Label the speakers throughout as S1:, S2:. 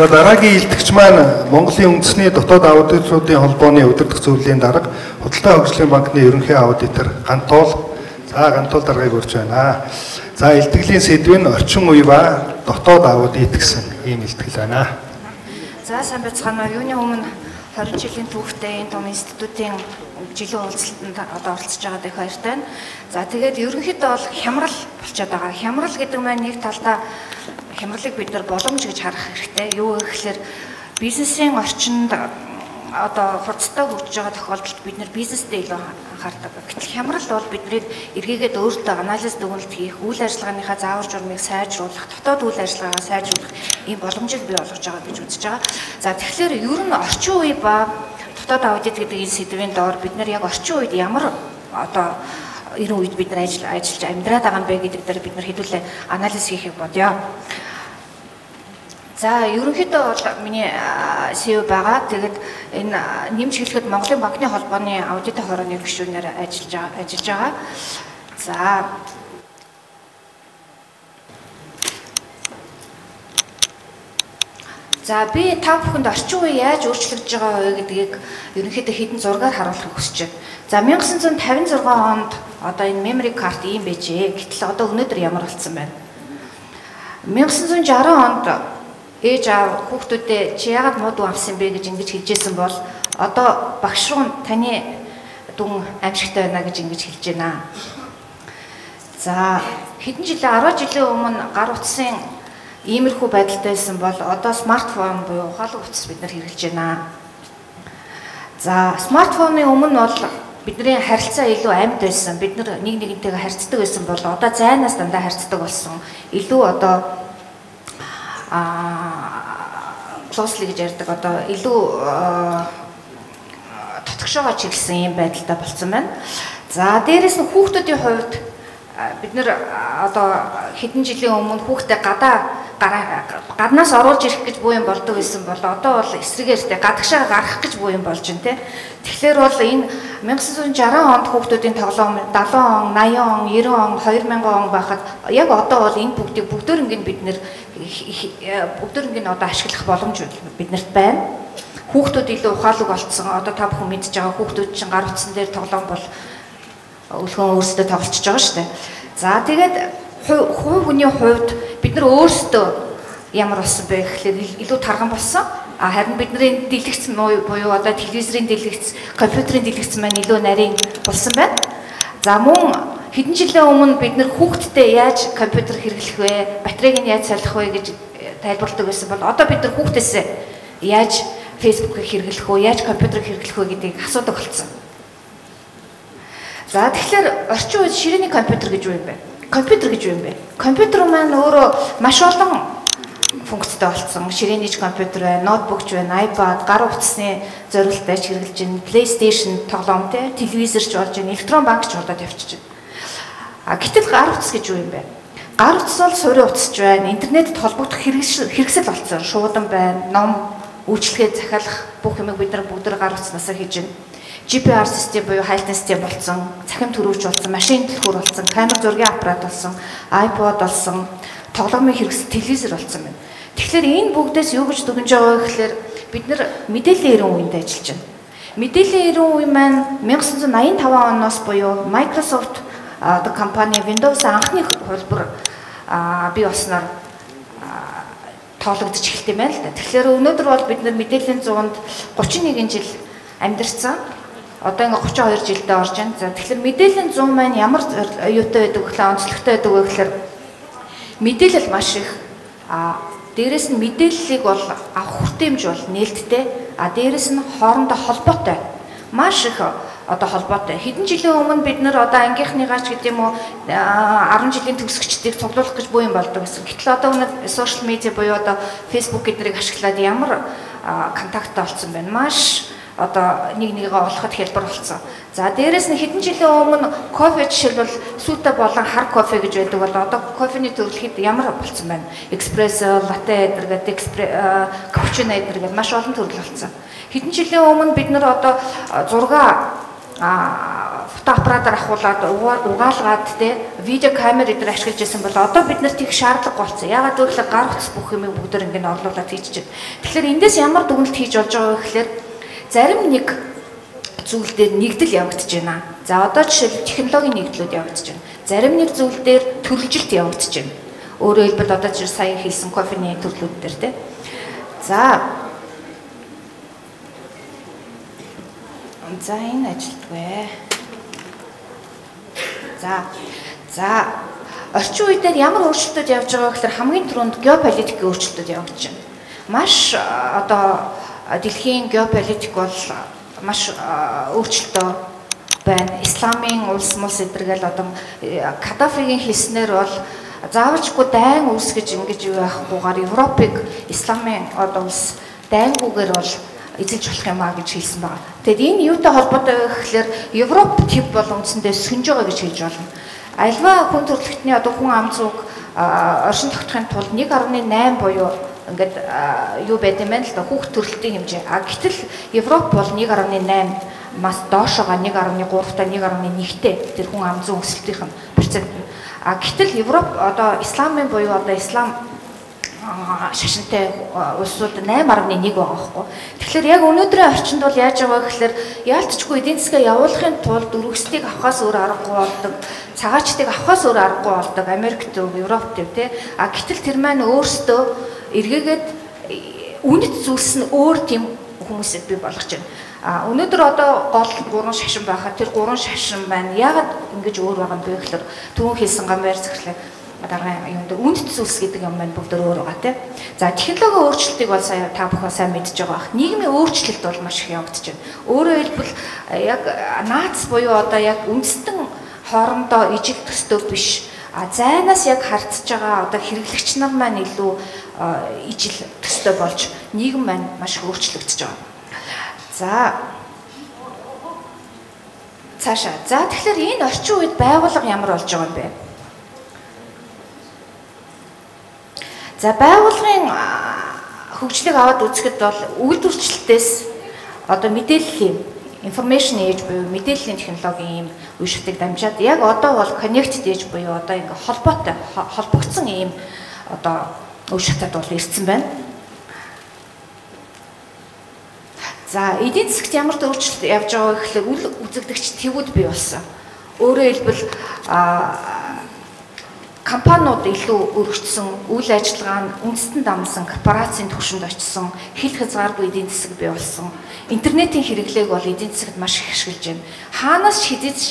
S1: За дараагийн илтгэгч маань Монголын үндэсний дотоод аудиторуудын холбооны удирдах зөвлөлийн дарга Худалдаа хөгжлийн банкны ерөнхий аудитор Гантуул. За Гантуул даргаыг урьж байна. За илтгэлийн сэдв нь орчин үе ба дотоод аудит гэсэн ийм илтгэл байна.
S2: За сайн байцгаана уу. Юуны өмнө 20 жилийн түүхтэй энэ том институтын жилийн уулзалтанд одоо оролцож байгаа дэх баяртай байна. За тэгээд ерөнхийдөө бол хямрал болчиход байгаа. Хямрал гэдэг маань нэг талдаа хямралыг бид нар боломж гэж харах хэрэгтэй. Юу гэхээр бизнесийн орчинд одоо хурцтай хөгжиж байгаа тохиолдолд бид нар бизнестэй илүү анхаардаг. Гэтэл хямрал бол биднийг эргээгээд өөртөө анализ дүгнэлт хийх, үйл ажиллагааныхаа заавар журмыг сайжруулах, дотоод үйл ажиллагаагаа сайжруулах ийм боломжийг бий болгож байгаа гэж үзэж байгаа. За тэгэхээр ер нь орчин үе ба дотоод аудит гэдэг энэ сэдвийн доор бид нар яг орчин үед ямар одоо энэ үед бид нар ажиллаж амьдраад байгаа юм бэ гэдэг дээр бид нар хэдүүлээ анализ хийхийг бодъё. За ерөнхийдөө бол миний CEO байгаа. Тэгээд энэ нэмж хэлэхэд Монголын банкны холбооны аудитын хорооны гишүүнээр ажиллаж байгаа. За би та бүхэнд орчин үе яаж өөрчлөгдөж байгаа вэ гэдгийг ерөнхийдөө хэдэн зургаар харуулахыг хүсэж байна. За 1956 онд одоо энэ memory card ийм байжээ. Гэтэл одоо өнөөдөр ямар болсон байна? 1960 онд ээж аав хүүхдүүдээ чи яагаад муу авсан бэ гэж ингэж хэлжсэн бол одоо багш руу таны дүн аимшигтай байна гэж ингэж хэлж байна. За хэдэн жилийн 10 жилийн өмнө гар утсын иймэрхүү байдалтай байсан бол одоо смартфон буюу ухаалаг утас бид нар хэрэглэж байна. За смартфоны өмнө бол бидний харилцаа илүү амьд байсан. Бид нар нэг нэгнтэйгээ харьцдаг байсан бол одоо зайнаас дандаа харьцдаг болсон. Илүү одоо closely гэж ярьдаг одоо илүү тотгошоогоо чиглэсэн юм байдалтай болсон байна. За дээрэс нь хүүхдүүдийн хувьд бид нэр одоо хэдэн жилийн өмнө хүүхдээ гаднаас оруулж ирэх гэж буу юм болдог байсан бол одоо бол эсрэгээр гадагшаа гаргах гэж буу юм болж байна те. Тэгэхээр бол энэ 1960 онд хүүхдүүдийн тоглоом 70 он, 80 он, 90 он, 2000 он байхад яг одоо бол энэ бүгдийг бүгдөрөнгөнд бид нэр бүгдөрөнгөнд одоо ашиглах боломж биднэрт байна. Хүүхдүүд илүү ухаалаг болцсон. Одоо та бүхэн мэдж байгаа хүүхдүүд чинь гар утсан дээр тоглоом бол өлгөн өөрсдөө тоглолцож байгаа шүү дээ. За тэгээд хувь хүний хувьд бид нар өөрсдөө ямар болсон бэ гэхлээр илүү тарган болсон. Харин бидний дэлгэцсэн буюу одоо телевизорын дэлгэц, компьютерийн дэлгэц маань илүү нарийн болсон байна. За мөн хэдэн жилийн өмнө бид нар хүүхдтэй яаж компьютер хэрэглэх вэ, батарейг нь яаж салах вэ гэж тайлбарладаг байсан бол одоо бид нар хүүхдээсээ яаж фейсбુકыг хэрэглэх вэ, яаж компьютерыг хэрэглэх вэ гэдгийг асуудаг болсон. За тэгэхээр орчин үед ширээний компьютер гэж юу юм бэ? Компьютер гэж юу юм бэ? Компьютер маань өөрөө маш олон функцтэй болсон. Ширээний компьютер байна, ноутбук байна, iPad, гар утасны зориулалттай хэрэглэж байна, PlayStation тоглоомтой, телевизэрч болж байна, электрон банкч болоод явчихж байна. Гэтэл гар утас гэж юу юм бэ? Гар утас бол суурин утасч байна, интернетэд холбогдох хэрэгсэл болсон. Шуудан байна, ном, үйлчлэгээ захиалах бүх юмыг бид нар бүгд гар утаснаас хийж байна. GPR систем буюу хайлтын систем болсон, цахим төрөвч болсон, машин дэлгүүр болсон, камер зургийн аппарат болсон, iPod болсон, тоглоомын хэрэгсэл телевизор болсон байна. Тэгэхээр энэ бүгдээс юу гэж дүгнэж байгаа вэ гэхээр бид нар мэдээллийн эрен үеинд ажиллаж байна. Мэдээллийн эрен үе маань 1985 оноос буюу Microsoft одоо компани Windows анхны хөлбөр бий болсноор тоологдож эхэлт юм байна л да. Тэгэхээр өнөөдөр бол бид нар мэдээллийн 100-нд 31 жил амьдарсан. Одоо ингээ 32 жилдээ орж байна. За тэгэхээр мэдээллийн 100 маань ямар юутай байдаг вэ, онцлогтой байдаг вэ гэхээр мэдээлэл маш их. Дээрээс нь мэдээллийг бол авах хүртээмж бол нээлттэй. Дээрээс нь хоорондоо холбоотой. Маш их одоо холбоотой. Хэдэн жилийн өмнө бид нар одоо ангийнхныгаач гэдэг юм уу 10 жилийн төгсөгчдийг цуглуулах гэж буу юм болдог гэсэн. Гэтэл одоо өнөөдөр сошиал медиа буюу одоо Facebook гэдгийг ашиглаад ямар контакттай болсон байна. Маш одоо нэг нэгээ олоход хэлбэр болсон. За дээрэс нь хэдэн жилийн өмнө кофе жишээлбэл сүйтэй болон хар кофе гэж байдаг бол одоо кофений төрөлхийд ямар болсон байна? Эспрессо, латте гэдэг, капучино гэдэг маш олон төрөл болсон. Хэдэн жилийн өмнө бид нар одоо зураг фотоаппаратаар ахуулаад угаалгаад те видео камер эдгээр ашиглаж байсан бол одоо бид нарт их шаардлага болсон. Ягаад гэвэл гар утас бүх юм бүгдээр ингэ орлуулад хийчихэж байна. Тэгэхээр эндээс ямар дүгнэлт хийж болж байгаа вэ гэхээр зарим нэг зүйл дээр нэгдэл явагдаж байна. За одоо жишээл технологийн нэгдлүүд явагдаж байна. Зарим нэг зүйл дээр төрөлжилт явагдаж байна. Өөрөөр хэлбэл одоо жишээ сая хэлсэн кофений төрлүүд дээр те. За энэ ажилтгүй. За орчин үе дээр ямар өөрчлөлтүүд явж байгаа гэхээр хамгийн түрүүнд геополитикийн өөрчлөлтүүд явагдаж байна. Маш одоо дэлхийн геополитик бол маш өөрчлөлтөө байна. Исламын улс эдэргээл одоо Каддафигийн хэлснээр бол заавалжгүй дайн улс гэж ингэж юу яахгүйгээр Европыг исламын одоо улс дайнгүйгээр бол эзэлж болох юм а гэж хэлсэн байна. Тэгэд энэ юутай холбоотой вэ гэхээр Европ төв бол үндсэндээ сөнж байгаа гэж хэлж байна. Альва хүн төрөлхтний одоо хүн ам зүг оршин тогтохын тулд 1.8 буюу ингээд юу байд юм бэ л да хүүхд төрөлтийн хэмжээ. Гэтэл Европ бол 1.8 мас доошоогоо 1.3-та 1.1-тэй тэр хүн ам зүг өсөлтийн процент. Гэтэл Европ одоо исламын буюу одоо ислам шашинтай улсууд 8.1 байгаа байхгүй. Тэгэхээр яг өнөөдрийн орчинд бол яаж байгаа гэхээр яалтчгүй эдийн засгаа явуулахын тулд өргөсдгийг авахаас өөр аргагүй болдог, цагаачдыг авахаас өөр аргагүй болдог Америкт, Европт тий. Гэтэл тэр маань өөрсдөө эргээгээд үнэт зүйлс нь өөр тийм хүмүүсэд бий болгож байна. Өнөөдөр одоо гол 3 шашин байхад тэр 3 шашин маань яагаад ингэж өөр байгаа юм бэ гэхээр түрүүн хэлсэн гамбайр захирлаа дараагийн юм дээр үнэт зүйлс гэдэг юм маань бүгд өөр байгаа тийм. За технологийн өөрчлөлтийг бол сая та бүхэн сайн мэдж байгаа бах. Нийгмийн өөрчлөлт бол маш их явагдаж байна. Өөрөөр хэлбэл яг наац буюу одоо яг үндэстэн хоорондоо ижил төстэй биш. Зайнаас яг харьцаж байгаа одоо хэрэглэгч нар маань илүү ижил төстэй болж нийгэм маань маш их өөрчлөгдөж байгаа. За цаашаа. За тэгэхээр энэ орчин үед байгууллага ямар болж байгаа юм бэ? За байгууллагын хөгжлийг аваад үзэхэд бол үйлдвэрчлэлтээс одоо мэдээллийн information age буюу мэдээллийн технологийн ийм үе дамжаад яг одоо бол connected age буюу одоо ингээ холбогдсон ийм одоо үе шатад бол ирсэн байна. За эдийн засгт ямар өөрчлөлт явж байгаа гэхээр үл үзэгдэгч твүүд бий болсон. Өөрөөр хэлбэл компаниуд илүү өргөжсөн, үйл ажиллагаа нь үндэстэн дамсан корпорацийн түвшинд очсон, хил хязгааргүй эдийн засаг бий болсон. Интернетийн хэрэглээг бол эдийн засагт маш их ашиглаж байна. Хаанаас ч хэдийч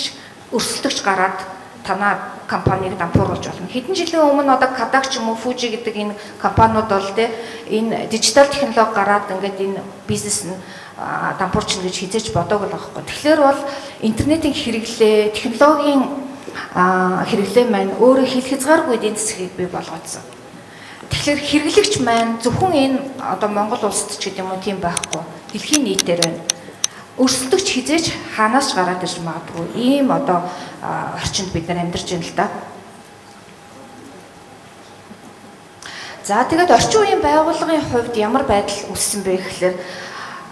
S2: өрсөлдөгч гараад танаа компанийг дампууруулж болно. Хэдэн жилийн өмнө одоо Kodak ч юм уу Fuji гэдэг энэ компаниуд бол энэ дижитал технологи гараад ингээд энэ бизнес нь дампуурч гэж хизээж бодоагүй байхгүй. Тэгэхээр бол интернетийн хэрэглээ, технологийн хэрэглээ маань өөрөө хил хязгааргүй эдийн засгийг бий болгоцсон. Тэгэхээр хэрэглэгч маань зөвхөн энэ одоо Монгол улсад ч гэдэг юм уу тийм байхгүй. Дэлхийн нийтээр байна. Өрсөлдөгч хизээж хаанаас ч гараад ирж магадгүй. Ийм одоо орчинд бид нар амьдарч байна л да. За тэгээд орчин үеийн байгууллагын хувьд ямар байдал үүссэн бэ гэхээр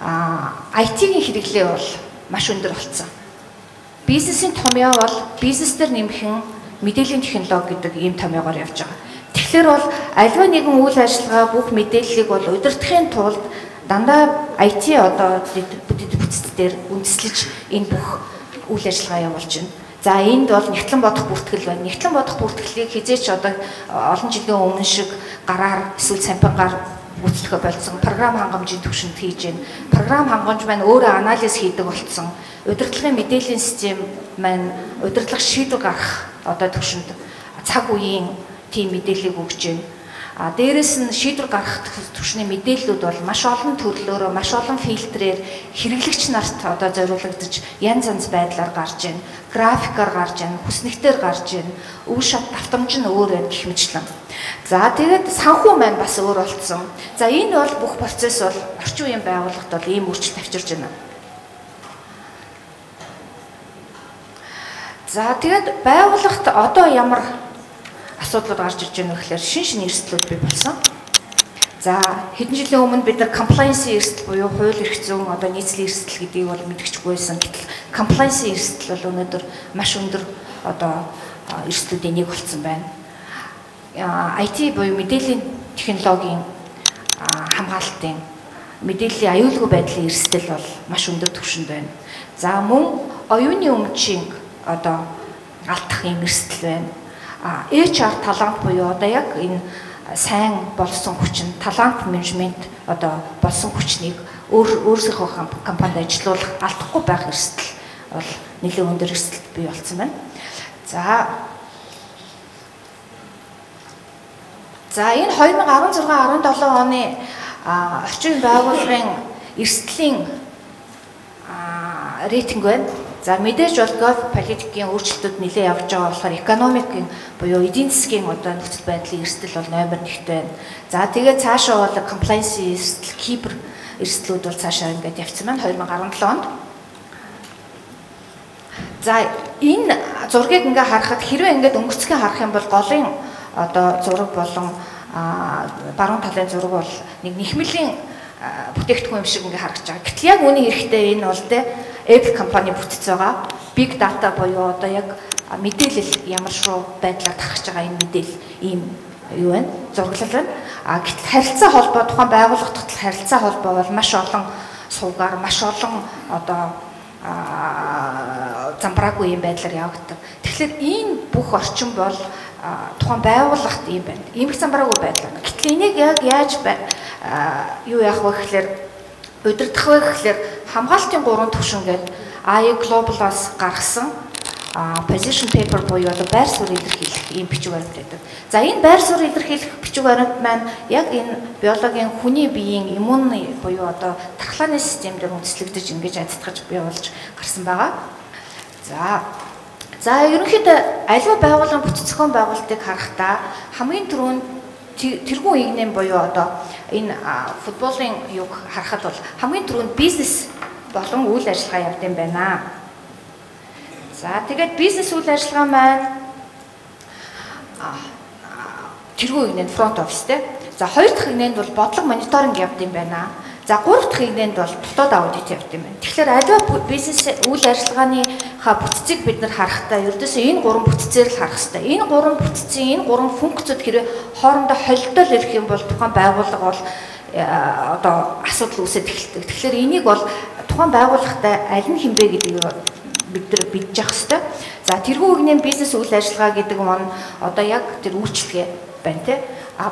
S2: IT-ийн хэрэглээ бол маш өндөр болсон. Бизнесийн томьёо бол бизнес дээр нэмхэн мэдээллийн технологи гэдэг ийм томьёогоор явж байгаа. Тэгэхээр бол альва нэгэн үйл ажиллагаа бүх мэдээллийг бол удирдахын тулд дандаа IT одоо бүтц дээр үндэслэж энэ бүх үйл ажиллагаа явуулж байна. За энд бол нэгтлэн бодох бүртгэл байна. Нэгтлэн бодох бүртгэлийг хизээч одоо олон жилийн өмнө шиг гараар эсвэл сампингаар гүйцэтгэх болсон. Програм хангамжийн түвшинд хийж байна. Програм хангамж маань өөрөө анализ хийдэг болсон. Удирдлагын мэдээллийн систем маань удирдлага шийдвэр гаргах одоо түвшинд цаг үеийн тийм мэдээллийг өгч байна. Дээрээс нь шийдвэр гаргах түвшний мэдээллүүд бол маш олон төрлөөрөө, маш олон фильтрээр хэрэглэгч нарт одоо зориулагдаж янз янз байдлаар гарч байна. Графикаар гарч байна, хүснэгтээр гарч байна. Үе шат давтамж нь өөр байх гэх мэтлэн. За тэгээд санхүү маань бас өөр болцсон. За энэ бол бүх процесс бол орчин үеийн байгууллагт бол ийм өөрчлөлт авчирж байна. За тэгээд байгууллагт одоо ямар асуудлууд гарч ирж байна вэ гэхээр шин эрсдлүүд бий болсон. За За хэдэн жилийн өмнө бид нар compliance эрсдэл буюу хууль эрх зүйн одоо нийцлийн эрсдэл гэдгийг бол мэдчихгүйсэн. Гэтэл compliance эрсдэл бол өнөөдөр маш өндөр одоо эрсдлүүдийн нэг болсон байна. IT буюу мэдээллийн технологийн хамгаалтын мэдээллийн аюулгүй байдлын эрсдэл бол маш өндөр түвшинд байна. За мөн оюуны өмчийн одоо алдах юм эрсдэл байна. HR талант буюу одоо яг энэ сайн болсон хүчин, талант менежмент одоо болсон хүчнийг өөрсдийнхөө компанид ажилуулах алдахгүй байх эрсдэл бол нэлээд өндөр эрсдэл бий болсон байна. За энэ 2016-17 оны орчин үеийн байгууллагын эрсдлийн рейтинг байна. За мэдээж бол гол политикийн өөрчлөлтүүд нэлээд явж байгаа болохоор экономикийн буюу эдийн засгийн одоо нөхцөл байдлын эрсдэл бол номер 1-т байна. За тэгээд цаашаа бол compliance эрсдэл, кибер эрсдлүүд бол цаашаа ингээд явцсан байна 2017 онд. За энэ зургийг ингээ харахад хэрвээ ингээд өнгөрцгөө харах юм бол голын одоо зураг болон баруун талын зураг бол нэг нэхмэлийн бүтээгдэхүүн юм шиг ингээ харагдаж байгаа. Гэтэл яг үүний эрэхтэй энэ бол Apple компани бүтцээ байгаа. Big data буюу одоо яг мэдээлэл ямар шоу байдлаар тархаж байгаа энэ мэдээлэл ийм юу вэ? Зураглал байна. Гэтэл харилцаа холбоо тухайн байгууллага дотор харилцаа холбоо бол маш олон сувгаар маш олон одоо замбраагүй юм байдлаар явагддаг. Тэгэхээр энэ бүх орчин бол тухайн байгууллагт юм байна. Ийм их замбраагүй байдлаар. Гэтэл энийг яг яаж юу яах вэ гэхээр удирдах вэ гэхээр хамгаалтын 3 түвшин гэдэг AI Global-аас гаргасан position paper буюу одоо байр суурь илэрхийлэх ийм бичиг баримт байдаг. За энэ байр суурь илэрхийлэх бичиг баримт маань яг энэ биологийн хүний биеийн иммун буюу одоо тархлааны систем дээр үндэслэгдэж ингэж ажиглаж бий болж гарсан байгаа. За ерөнхийдөө аливаа байгууллагын бүтэц зохион байгуулалтыг харахтаа хамгийн түрүүнд тэргүүн игнэм буюу одоо энэ футболын юг харахад бол хамгийн түрүүнд бизнес болон үйл ажиллагаа явд юм байна. За тэгээд бизнес үйл ажиллагаа маань тэргүүн игнэнд фронт офистэй. За хоёр дахь игнэнд бол бодлого мониторинг явд юм байна. За гурав дахь игнэнд бол дотоод аудит явд юм байна. Тэгэхээр аливаа бизнес үйл ажиллагааны бүтцийг бид нар харахтаа ердөөсөө энэ гурван бүтцээр л харах хэрэгтэй. Энэ гурван бүтцийн энэ гурван функцүүд хэрэг хоорондоо холилдол ирэх юм бол тухайн байгууллага бол одоо асуудал үүсэж эхэлдэг. Тэгэхээр энийг бол тухайн байгууллагатай аль нь хэмбэ гэдгийг бид нар бидж явах хэрэгтэй. За тэргүүн игнэм бизнес үйл ажиллагаа гэдэг маань одоо яг тэр үйлчлэгээ байна те.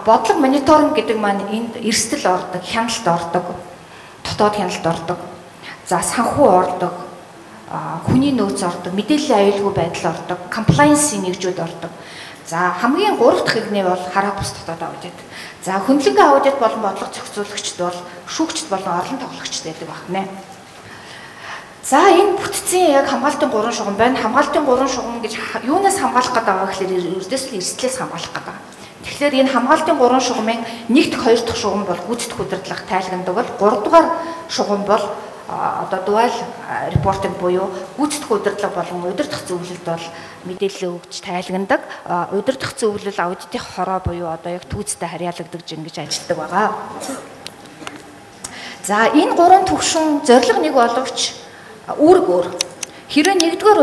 S2: Бодлого мониторинг гэдэг маань энд эрсдэл ордог, хяналт ордог, дотоод хяналт ордог. За санхүү ордог, хүний нөөц ордог, мэдээллийн аюулгүй байдал ордог, compliance-ийн нэгжүүд ордог. За хамгийн 3 дахь игнэ бол хараа бус дотоод аудит. За хөндлөнгөө аудит болон бодлого зохицуулагчд бол шүүгчд болон орлон тоглогчд байдаг байна. За энэ бүтцийн яг хамгаалтын 3 шугам байна. Хамгаалтын 3 шугам гэж юунаас хамгаалах гэдэг байгаа гэхээр ердөөс л эрсдлээс хамгаалах гэдэг. Тэгэхээр энэ хамгаалтын 3 шугамын 1 дахь 2 дахь шугам бол гүйцэтгэх удирдлага тайлгандаг бол 3 дугаар шугам бол одоо дуал репортинг буюу гүйцэтгэх удирдлага болон удирдах зөвлөлд бол мэдээлэл өгч тайлгандаг. Удирдах зөвлөл аудитын хороо буюу одоо яг түүцтэй харьяалагдаж ингэж ажилладаг байгаа. За энэ 3 түвшин зорилго нэг боловч үүрэг өөр. Хэрвээ 1-р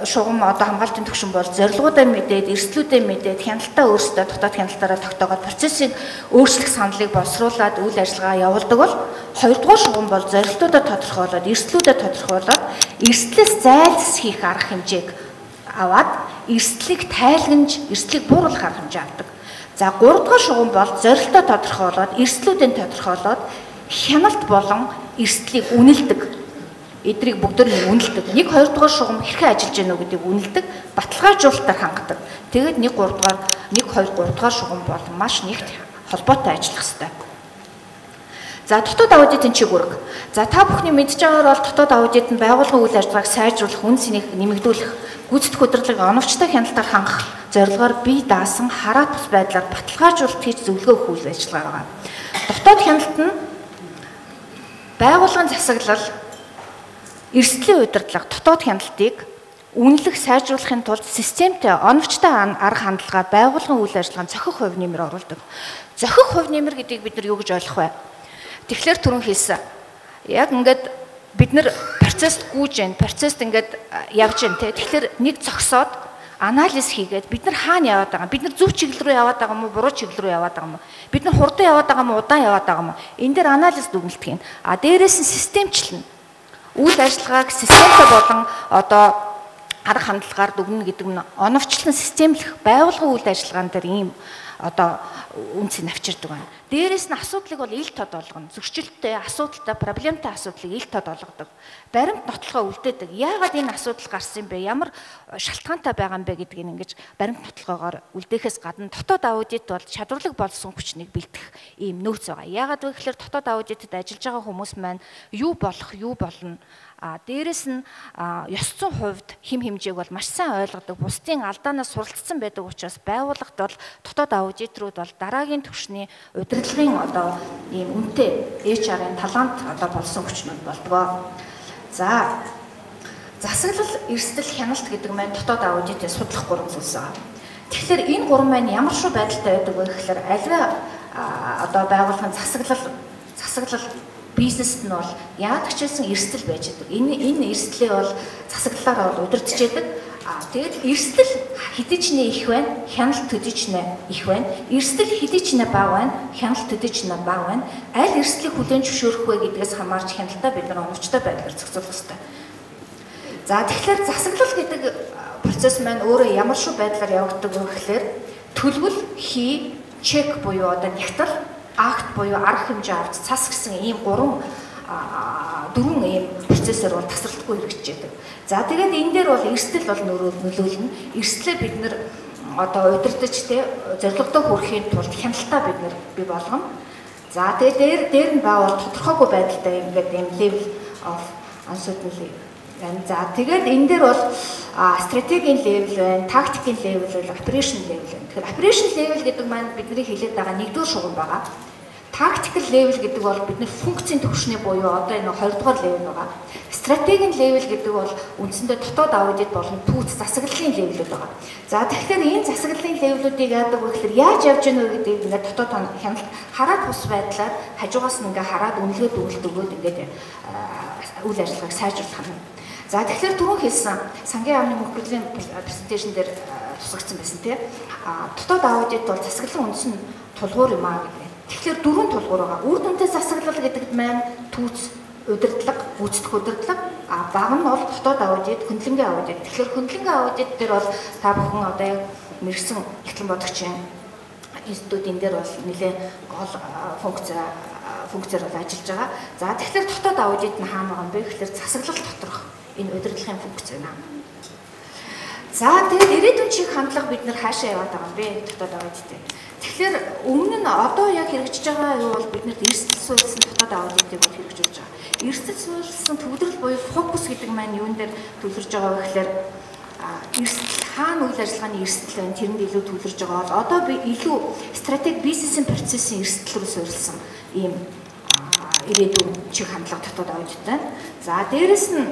S2: шугам одоо хамгаалтын түвшин бол зорилгоудаа мэдээд, эрсдлүүдээ мэдээд, хяналтаа өөрсдөө дотоод хяналтаараа тогтоогоод процессыг өөрчлөх саналыг боловсруулад үйл ажиллагаа явуулдаг бол 2-р шугам бол зорилтуудаа тодорхойлоод, эрсдлүүдээ тодорхойлоод, эрсдлээс зайлс хийх арга хэмжээг аваад, эрсдлийг тайлгнаж, эрсдлийг бууруулах арга хэмжээ авдаг. За 3-р шугам бол зорилтоо тодорхойлоод, эрсдлүүдээ тодорхойлоод, хяналт болон эрсдлийг үнэлдэг. Эдрийг бүгдээр нь үнэлдэг. 1-2 дугаар шугам хэрхэн ажиллаж байна уу гэдгийг үнэлдэг, баталгаажуулалтаар хангадаг. Тэгээд 1-2 дугаар шугам бол маш нэгт холбоотой ажиллах хэрэгтэй. За дотоод аудитын чиг үүрэг. За та бүхний мэдж байгаагаар бол дотоод аудит нь байгууллагын үйл ажиллагааг сайжруулах, үн цэнийг нэмэгдүүлэх, гүйцэтгэх удирдлагыг оновчтой хяналтаар хангах зорилгоор бие даасан хараат бус байдлаар баталгаажуулалт хийж зөвлөгөө өгөх үйл ажиллагаа байгаа. Дотоод хяналт нь байгууллагын засаглал, эрсдлийн удирдлага, дотоод хяналтыг үнэлэх сайжруулахын тулд системтэй оновчтой арга хандлага байгууллагын үйл ажиллагаанд зохих хувь нэмэр оруулдаг. Зохих хувь нэмэр гэдгийг бид нар юу гэж ойлгох вэ? Тэгэхээр түрүүн хэлсэн. Яг ингээд бид нар процесс гүйж जैन, процесст ингээд явж जैन те. Тэгэхээр нэг зогсоод анализ хийгээд бид нар хаана яваад байгаа, бид нар зөв чиглэл рүү яваад байгаа мó, буруу чиглэл рүү яваад байгаа мó, бид нар хурдан яваад байгаа мó, удаан яваад байгаа мó. Энэ дээр анализ дүгнэлтэх юм. Дээрээс нь системчлэн үйл ажиллагааг системтэй болон одоо арга хандлагаар дүгнэнэ гэдэг нь оновчлон системлэх байгууллагын үйл ажиллагаан дээр ийм одоо үнцийг авчирдаг байна. Дээрээс нь асуудлыг бол ил тод болгоно. Зөрчилттэй, асуудалтай, проблемтай асуудлыг ил тод болгодог. Баримт нотлохоо үлдээдэг. Яагаад энэ асуудал гарсан юм бэ? Ямар шалтгаантай байгаа юм бэ гэдгийг ингэж баримт нотлохоогоор үлдээхээс гадна дотоод аудит бол чадварлаг болсон хүчнийг бэлтгэх ийм нөөц байгаа. Яагаад вэ гэхээр дотоод аудитэд ажиллаж байгаа хүмүүс маань юу болох, юу болно. Дээрээс нь ёс зүйн хувьд хэм хэмжээг бол маш сайн ойлгодог. Бусдын алдаанаас суралцсан байдаг учраас байгууллагт бол дотоод аудиторууд бол дараагийн түвшний удирдлагын одоо ийм үнэтэй HR-ын талант одоо болсон хүчнүүд болдгоо. За засаглал, эрсдэл, хяналт гэдэг маань дотоод аудитыг судлах гурван зүйлс байгаа. Тэгэхээр энэ гурван маань ямар шүү байдалтай байдаг вэ гэхээр аливаа одоо байгууллагын засаглал бизнест нь бол яг ч гэсэн эрсдэл байж байгаа. Энэ эрсдлээ бол засаглалаар бол удирдах байдаг. Тэгээд эрсдэл хэдий ч нэ их байна, хяналт төдий ч нэ их байна. Эрсдэл хэдий ч нэ бага байна, хяналт төдий ч нэ бага байна. Аль эрсдлийг хүлээн зөвшөөрөх вэ гэдгээс хамаарч хяналтаа бид нар оновчтой байдлаар зохицуулах ёстой. За тэгэхээр засаглал гэдэг процесс маань өөрөө ямар шүү байдлаар явагддаг вэ гэхээр төлөвл, хий, чек буюу одоо нягтал, акт буюу арга хэмжээ авч цас гэсэн ийм дөрвөн ийм процессор бол тасралтгүй хэрэгжиж байдаг. За тэгээд энэ дээр бол эрсдэл бол нөлөөлнө. Эрсдлээ бид нэр одоо удирдах те зорилгодоо хүрэхийн тулд хяналтаа бид нэр бий болгоно. За тэгээд дээр нь баавал тодорхойгүй байдалтай ингээд ийм level of uncertainty. За тэгээд энэ дээр бол стратегийн level байна, тактикийн level байна, operation level байна. Тэгэхээр operation level гэдэг маань бидний хэлээд байгаа нэгдүгээр шугам байгаа. Tactical level гэдэг бол бидний функцийн төвшний буюу одоо энэ 20 дугаар level байгаа. Стратегийн level гэдэг бол үндсэндээ дотоод аудит болон түүц засаглалын level-үүд байгаа. За тэгэхээр энэ засаглалын level-үүдийг яадаг вэ гэхээр яаж явж гэнэ вэ гэдэг ингээд дотоод хяналт хараад бус байдлаар хажуугаас нь ингээд хараад үнэлгээ дүгнэлт өгөөд ингээд үйл ажиллагааг сайжруулах юм. За тэгэхээр түрүү хэлсэн сангийн яамны мөнгөлийн презентацийн дээр тусгагдсан байсан тийм. Дотоод аудит бол засаглалын үндэс нь тулгуур юм аа гэдэг. Тэгэхээр дөрвөн тулгуур байгаа. Үр дүнтэй засаглал гэдэг маань түүц, удирдлага, гүйцэтгэх удирдлага, бага нь бол дотоод аудит, хөндлөнгийн аудит. Тэгэхээр хөндлөнгийн аудит дээр бол та бүхэн одоо яг мэрэгсэн эхлэн бодогчийн институтын дээр бол нэлээд гол функцээр бол ажиллаж байгаа. За тэгэхээр дотоод аудит нь хаана байгаа юм бэ гэхээр засаглал доторх энэ удирдлагын функц байна. За тэгээд ирээдүйн чиг хандлага бид нар хаашаа яваад байгаа юм бэ дотоод аудиттэй. Тэгэхээр өмнө нь одоо яг хэрэгжиж байгаа юу бол биднэрт эрсдэл суурилсан дотоод аудитыг бол хэрэгжүүлж байгаа. Эрсдэл суурилсан төвлөрөл буюу фокус гэдэг маань юун дээр төвлөрж байгаа вэ гэхээр эрсдэл хаана үйл ажиллагааны эрсдэл байна тэрэнд илүү төвлөрж байгаа бол одоо би илүү стратеги бизнесийн процессын эрсдэл рүү суурилсан ийм ирээдүйн чиг хандлага дотоод аудит байна. За дээрэс нь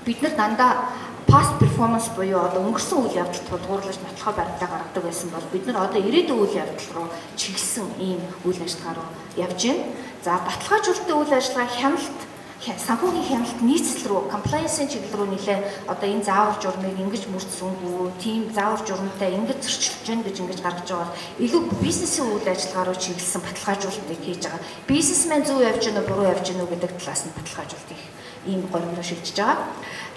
S2: бид нар дандаа past performance буюу одоо өнгөрсөн үйл явдалд тулгуурлаж нотлохоо баримтаа гаргадаг байсан бол бид нар одоо ирээдүйн үйл явдал руу чиглэсэн ийм үйл ажиллагаа руу явж байна. За баталгаажуулалтын үйл ажиллагаа хяналт, санхүүгийн хяналт нийцэл рүү, compliance-ийн чиглэл рүү нэлээ одоо энэ заавар журмыг ингэж мөрдсөнгүй, тийм заавар журмтай ингэж зөрчилж гэн гэж ингэж гаргаж байгаа бол илүү бизнесийн үйл ажиллагаа руу чиглэсэн баталгаажуулалтыг хийж байгаа. Бизнесмен зөв явж гэнэ, буруу явж гэнэ гэдэг талаас нь баталгаажуулалт их ийм гомдоо шилжиж байгаа.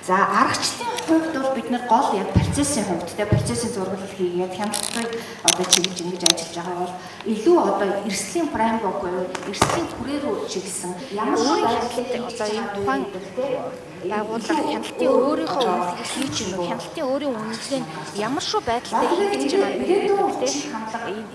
S2: За аргачлалын хувьд бол бид нар гол яг процессын хувьд те процессын зурглал хийгээд хяналтыг одоо чиглэж ингэж ажиллаж байгаа бол илүү одоо эрсдлийн фреймворк буюу эрсдлийн түрээ рүү чиглэсэн ямар хяналтыг одоо энэ тухайн байгууллага хяналтын өөрийнхөө үнэлгээ хийж юм уу хяналтын өөрийн үнэлгээ нь ямар шүү байдалтай хийж байгаа юм бэ те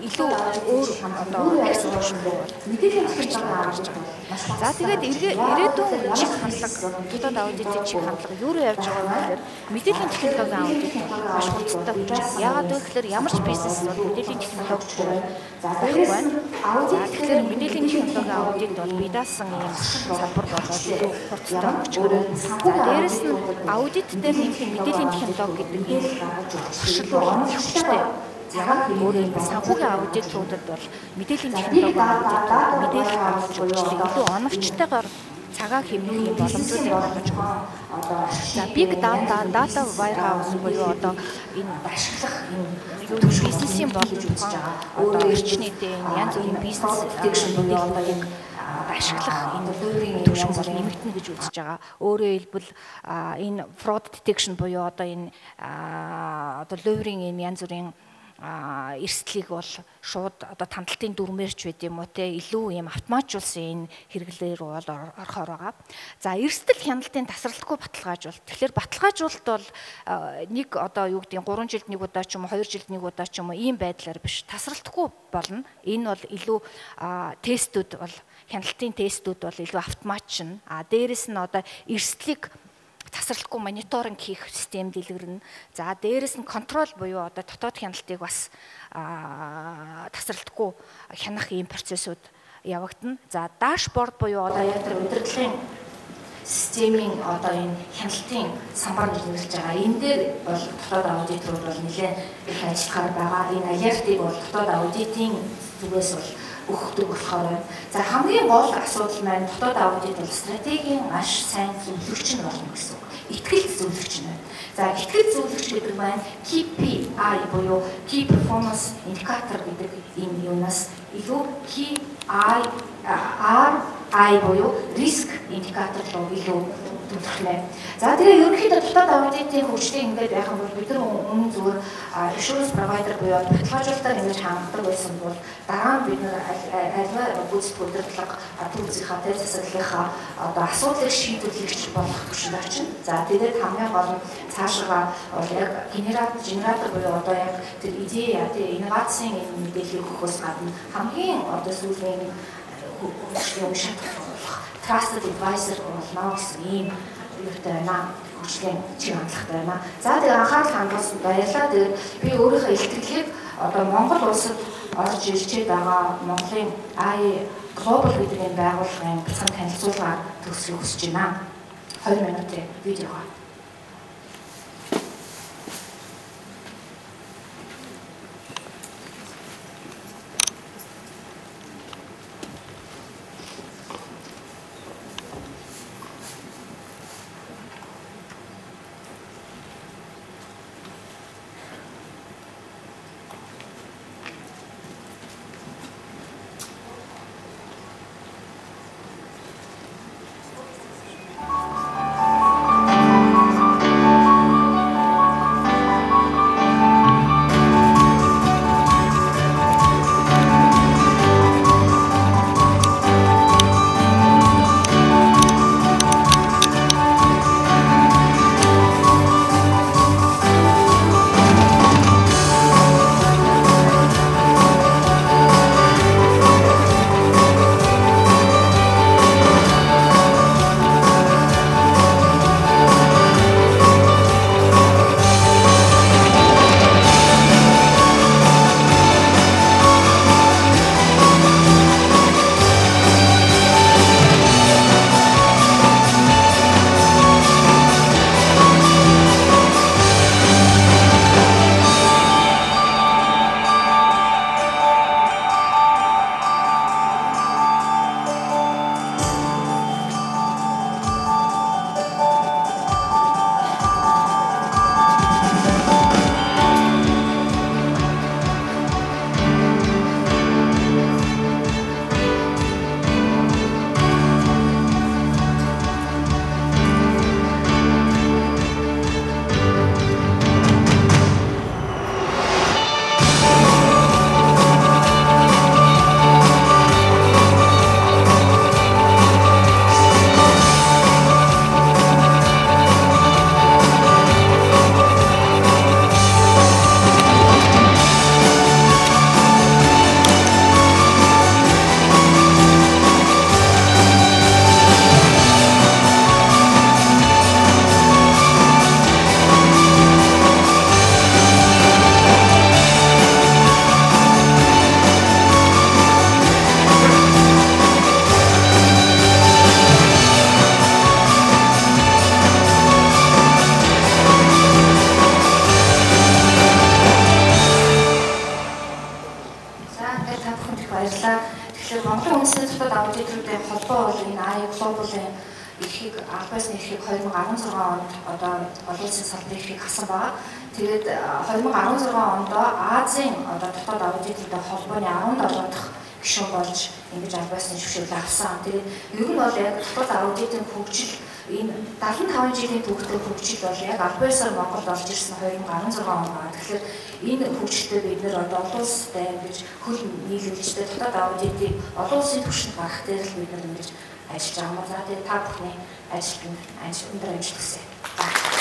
S2: илүү өөр одоо гэсэн юм байна. Мэдээлэл авч гарч байгаа. За тэгээд ирээдүйн чиг хандлага дотоод аудитын чиг хандлага юу явж байгаа юм гэхээр мэдээллийн технологийн аудит маш хурдтай болж байна. Яагаад вэ гэхээр ямар ч бизнес бол мэдээллийн технологи заахгүй байна. Тэгэхээр мэдээллийн технологийн аудит бол бие даасан юм салбар болоод хурдтай болж байна. За дээрэс нь аудит дээр нэмэх мэдээллийн технологи гэдэг энэ туршил бол их хүчтэй. Өөрөөр хэлбэл санхүүгийн аудиторуудад бол мэдээллийн технологи аудиторууд мэдээлэл авч өгч илүү оновчтойгоор цагаа хэмнэх юм боломжуудыг олгож байна. За big data warehouse буюу одоо энэ ашиглах энэ бизнесийн боломж байгаа. Одоо орчин үеийн янз бүрийн бизнес технологиг ашиглах энэ түвшин бол нэмэгдэнэ гэж үзэж байгаа. Өөрөөр хэлбэл энэ fraud detection буюу одоо энэ одоо луурын энэ янз бүрийн эрсдлийг бол шууд одоо тандалтын дүрмээрч байд юм уу те илүү юм автоматжуулсан энэ хэрэглээр бол орохоор байгаа. За эрсдэл хяналтын тасралтгүй баталгаажуулалт. Тэгэхээр баталгаажуулалт бол нэг одоо юу гэдэг 3 жилд нэг удаа ч юм уу 2 жилд нэг удаа ч юм уу ийм байдлаар биш тасралтгүй болно. Энэ бол илүү тестүүд бол хяналтын тестүүд бол илүү автоматжин. Дээрэс нь одоо эрсдлийг тасралтгүй мониторинг хийх систем дэлгэрнэ. За дээрэс нь контрол буюу одоо дотоод хяналтыг бас тасралтгүй хянах ийм процессууд явагдана. За дашборд буюу одоо яг тэр удирдлагын системийн одоо энэ хяналтын самбар гэж нэрлэж байгаа. Энэ дээр бол дотоод аудиторууд бол нэлээд их ажиллахаар байгаа. Энэ алертыг бол дотоод аудитын зүгээс бол өгдөг болохоор байна. За хамгийн гол асуудал маань дотоод аудит бол стратегийн маш сайн зөвлөгч нь болно гэсэн үг. Итгэл зөвлөгч нь байна. За итгэл зөвлөгч гэдэг маань KPI буюу Key Performance Indicator гэдэг энэ юунаас илүү KRI буюу Risk Indicator руу илүү төлөвлөлээ. За тэгээ ерөнхийдөө дотоод аудитын хөгжлийг ингээд яах юм бол бид нар өмнө зүгээр insurance provider буюу баталгаажуулалтаар ингэж ханддаг байсан бол дараа нь бид нар альва гүйцэтгэх удирдлага төлөвлөсийнхаа тэр засаглалынхаа одоо асуудлыг шийдвэрлэгч болох түвшинд очино. За тэгээд хамгийн гол нь цаашаа яг генератор буюу одоо яг тэр идея инновацийн мэдээлэл өгөхөөс гадна хамгийн одоо сүүлийн юм шатах trusted advisor болно гэсэн ийм юутай байна. Хөгжлийн чиг хандлагатай байна. За тэгээ анхаарал хандуулсанд баярлалаа. Тэгээд би өөрийнхөө илтгэлийг одоо Монгол улсад орж ирж байгаа Монголын Global гэдэг энэ байгууллагын бяцхан танилцуулгаар төгсөхийг хүсэж байна. 2 минутын видео. борлуулалтын эрхийг аль биесны эрхийг 2016 онд одоо олон улсын салбарын эрхийг хасан байгаа. Тэгээд 2016 онд Азийн одоо дотоод аудиттай холбооны 17 дахь гишүүн болж ингэж аль биесны зөвшөөрлөө авсан. Тэгээд ер нь бол яг дотоод аудитын хөгжил энэ 75 жилийн түүхтэй хөгжил бол яг аль биесээр Монголд орж ирсэн 2016 он байна. Тэгэхээр энэ хөгжилтэй бид нэр одоо олон улстай ингэж хөл нийлүүлжтэй дотоод аудитыг олон улсын түвшинд гаргах дээр л бид нар ингэж ажиллаж байгаа юм. За тэгээд та бүхний ажилд өндөр амжилт хүсье.